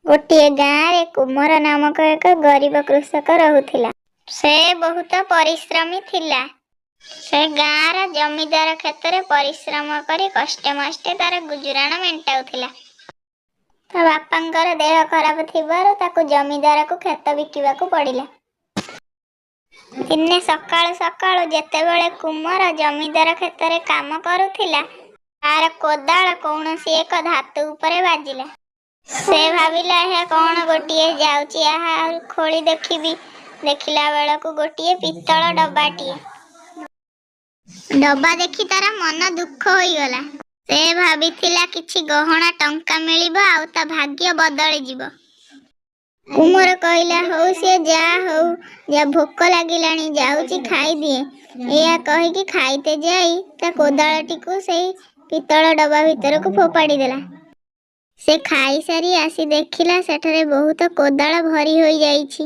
गोटे गाँव रे कुमर नामक एक गरीब कृषक रहुथिला। से बहुत परिश्रमी थिला। से गाँव जमीदार क्षेत्र परिश्रम करी कष्टे मष्टे तार गुजराण मेंटाउथिला। ता बापांकर देह खराब थिबारु ताकू जमीदार को खेत बिकिबाकू पड़िला। दिने सकाळु सकाळु जेतेबेले कुमर जमीदार क्षेत्र काम करुथिला तार कोदाळ कौनसी एक धातु उपरे बाजिला। से भाविला है कौन गोटे जाउची आहा खोली देखिबी। देखिला बेलकू गोटे पित्तल डब्बाटी। डब्बा देखि तारा मन दुख होई गला। से भाविथिला किछि गहना टंका मिलिबो आउ ता भाग्य बदली जिवो। कुमर कहिला हौ से जा भोक लागिलानी जाउची खाई दिए। एया कहि कि खाइते जाई ता कोदाळटी को सेई पित्तल डब्बा भितर को फोपाड़ी देला। से खाई सारी आसी देखिला सेठरे बहुत कोदाळ भरी होई जाईछि।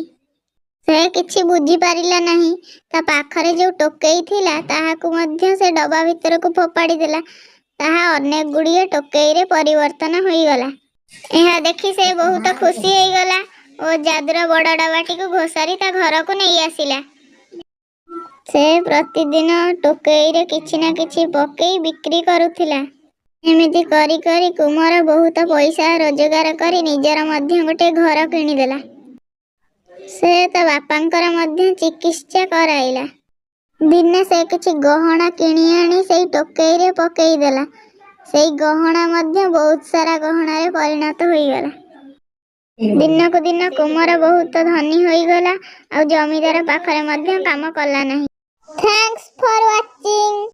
से किछि बुझी पारिला नहीं। ता पाखरे जो टोकेई थिला ताहाकू मध्य से डब्बा भितर को फोपाड़ी देला। ताहा अनेक गुड़िए टोकेई रे परिवर्तन होई गला। एहा देखि से बहुत खुशी होई गला ओ जादुर बड़ डब्बाटी को घोसारी ता घर को नहीं आसिला। से प्रतिदिन टोकेई रे किछि ना किछि पकेई बिक्री करुथिला। एमिति करी करी कुमर बहुत पैसा रोजगार करी निजर मध्य गोटे घर किनिदेला। से ता बापांकर मध्य चिकित्सा कराइला। दिने से किछि गहना किणी आनी सेई टोकेई रे पकेई देला। सेई गहना मध्य बहुत सारा गहना रे परिणत होई गला। दिन को दिन कुमर बहुत धनी होई गला और जमीदार पाखरे मध्य काम कला नहीं। Thanks for watching.